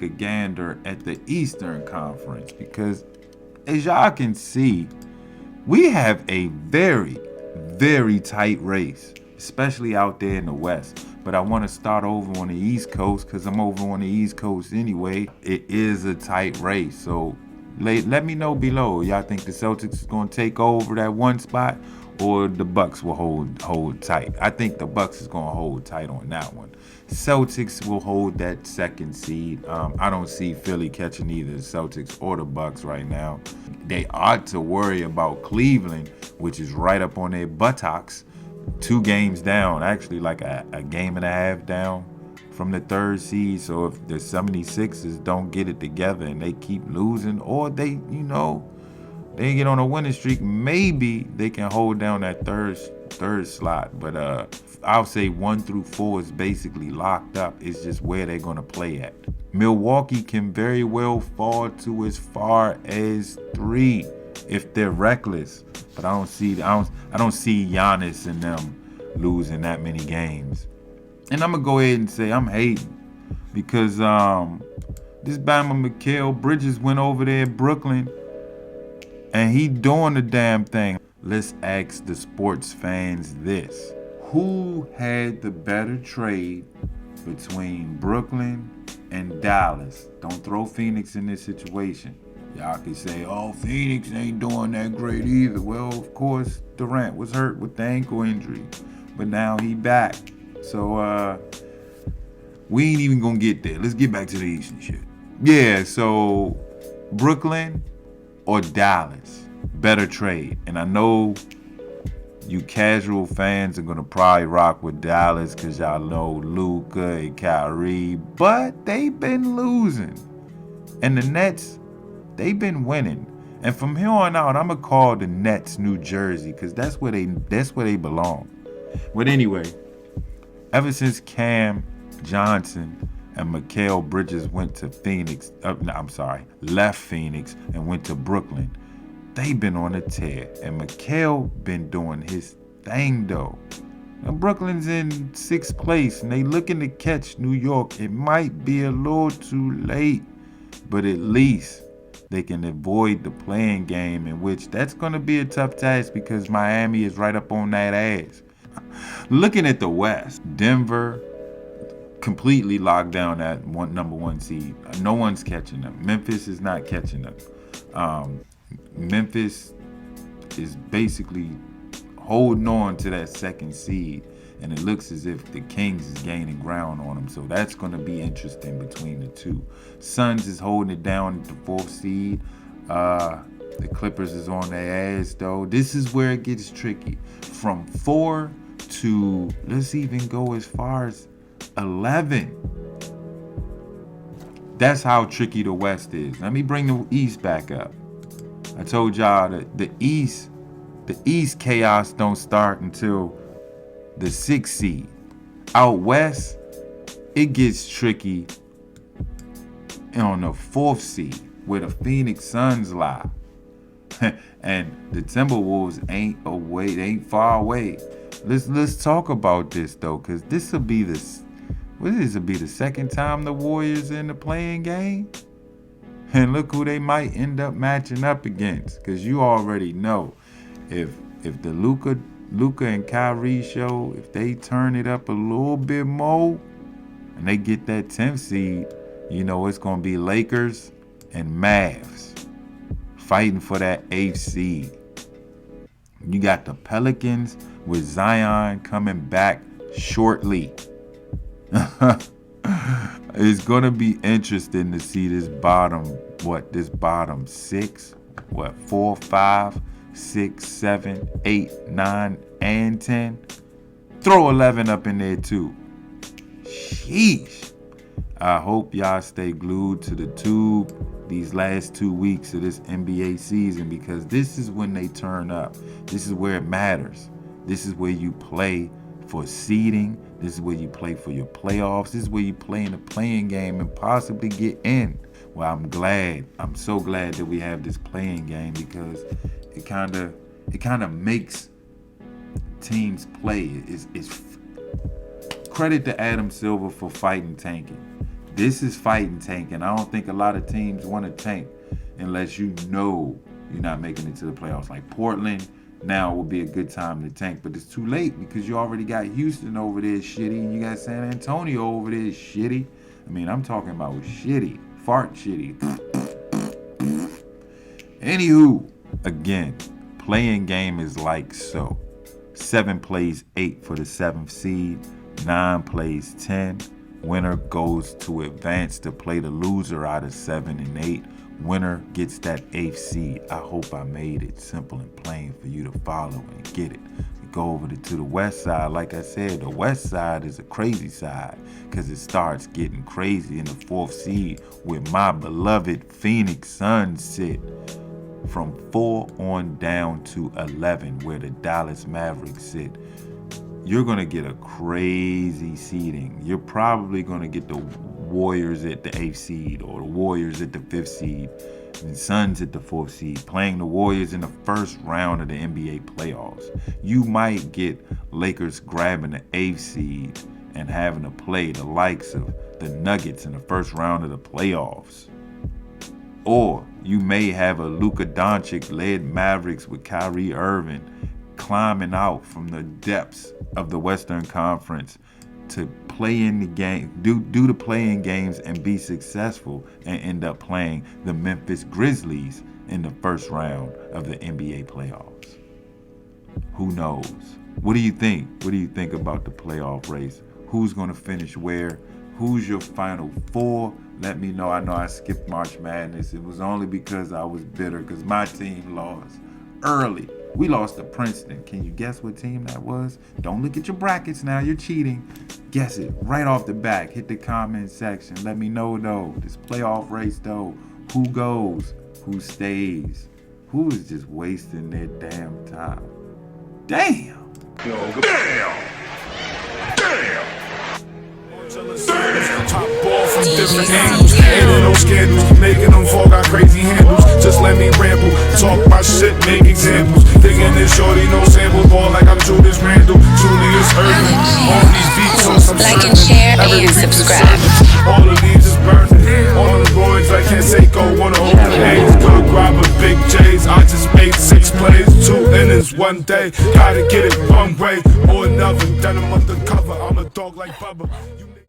a gander at the Eastern Conference because, as y'all can see, we have a very, very tight race, especially out there in the West. But I want to start over on the East Coast because I'm over on the East Coast anyway. It is a tight race. So let me know below. Y'all think the Celtics is going to take over that one spot or the Bucks will hold tight? I think the Bucks is going to hold tight on that one. Celtics will hold that second seed. I don't see Philly catching either the Celtics or the Bucks right now. They ought to worry about Cleveland, which is right up on their buttocks. 2 games down, actually like a game and a half down from the third seed. So if the 76ers don't get it together and they keep losing, or they get on a winning streak, maybe they can hold down that third slot. But I'll say 1 through 4 is basically locked up. It's just where they're gonna play at. Milwaukee can very well fall to as far as 3 if they're reckless. But I don't see Giannis and them losing that many games. And I'm gonna go ahead and say I'm hating because this Bama Mikal Bridges went over there in Brooklyn and he doing the damn thing. Let's ask the sports fans this: who had the better trade between Brooklyn and Dallas? Don't throw Phoenix in this situation. Y'all can say, oh, Phoenix ain't doing that great either. Well, of course, Durant was hurt with the ankle injury, but now he back. So we ain't even gonna get there. Let's get back to the East and shit. Yeah, so Brooklyn or Dallas, better trade. And I know you casual fans are gonna probably rock with Dallas because y'all know Luka and Kyrie, but they've been losing. And the Nets, they've been winning. And from here on out, I'm gonna call the Nets New Jersey because that's where they belong. But anyway, ever since Cam Johnson and Mikal Bridges went to left Phoenix and went to Brooklyn, they've been on a tear. And Mikal been doing his thing though. Now Brooklyn's in 6th place and they looking to catch New York. It might be a little too late, but at least they can avoid the play-in game, in which that's going to be a tough task because Miami is right up on that ass. Looking at the West, Denver completely locked down that number 1 seed. No one's catching them. Memphis is not catching them. Memphis is basically holding on to that 2nd seed, and it looks as if the Kings is gaining ground on them. So that's going to be interesting between the two. Suns is holding it down at the 4th seed. The Clippers is on their ass, though. This is where it gets tricky. From 4 to, let's even go as far as 11. That's how tricky the West is. Let me bring the East back up. I told y'all that the East chaos don't start until the 6th seed. Out West, it gets tricky on the 4th seed where the Phoenix Suns lie. And the Timberwolves ain't far away. Let's talk about this though, because this will be the 2nd time the Warriors in the play-in game. And look who they might end up matching up against. Because you already know if the Luka and Kyrie show, if they turn it up a little bit more and they get that 10th seed, you know it's going to be Lakers and Mavs fighting for that 8th seed. You got the Pelicans with Zion coming back shortly. It's going to be interesting to see this bottom 6, 4, 5, 6, 7, 8, 9, and 10. Throw 11 up in there too. Sheesh. I hope y'all stay glued to the tube these last 2 weeks of this NBA season, because this is when they turn up. This is where it matters. This is where you play for seeding. This is where you play for your playoffs. This is where you play in the play-in game and possibly get in. Well, I'm so glad that we have this play-in game, because it kind of makes teams play. It's credit to Adam Silver for fighting tanking. This is fighting tank, and I don't think a lot of teams want to tank unless you know you're not making it to the playoffs. Like Portland, now would be a good time to tank, but it's too late because you already got Houston over there shitty, and you got San Antonio over there shitty. I mean, I'm talking about shitty, fart shitty. Anywho, again, playing game is like so. 7 plays 8 for the 7th seed, 9 plays 10. Winner goes to advance to play the loser out of 7 and 8. Winner gets that 8th seed. I hope I made it simple and plain for you to follow and get it. We go over to the west side. Like I said, the west side is a crazy side because it starts getting crazy in the 4th seed with my beloved Phoenix Suns sit from 4 on down to 11 where the Dallas Mavericks sit. You're going to get a crazy seeding. You're probably going to get the Warriors at the 8th seed or the Warriors at the 5th seed and Suns at the 4th seed, playing the Warriors in the first round of the NBA playoffs. You might get Lakers grabbing the 8th seed and having to play the likes of the Nuggets in the first round of the playoffs. Or you may have a Luka Doncic-led Mavericks with Kyrie Irving climbing out from the depths of the Western Conference to play in the game, do the play-in games and be successful and end up playing the Memphis Grizzlies in the first round of the NBA playoffs. Who knows? What do you think? What do you think about the playoff race? Who's going to finish where? Who's your final 4? Let me know. I know I skipped March Madness. It was only because I was bitter because my team lost early. We lost to Princeton. Can you guess what team that was? Don't look at your brackets now. You're cheating. Guess it right off the back. Hit the comment section. Let me know, though. This playoff race, though. Who goes? Who stays? Who is just wasting their damn time? Damn! Damn! Top ball from different angles. Ain't no scandals, making them fall, got crazy handles. Just let me ramble, talk my shit, make examples. Thinking this shorty no sample, ball like I'm Julius Randle, Julius Irving. All these beats on some like and share and subscribe. All the leaves is burning, all the boys like can't say go, wanna open hands. Cook robber, big J's, I just made 6 plays, 2 innings, 1 day. Gotta get it one way or another, then I'm undercover, I'm a dog like Bubba.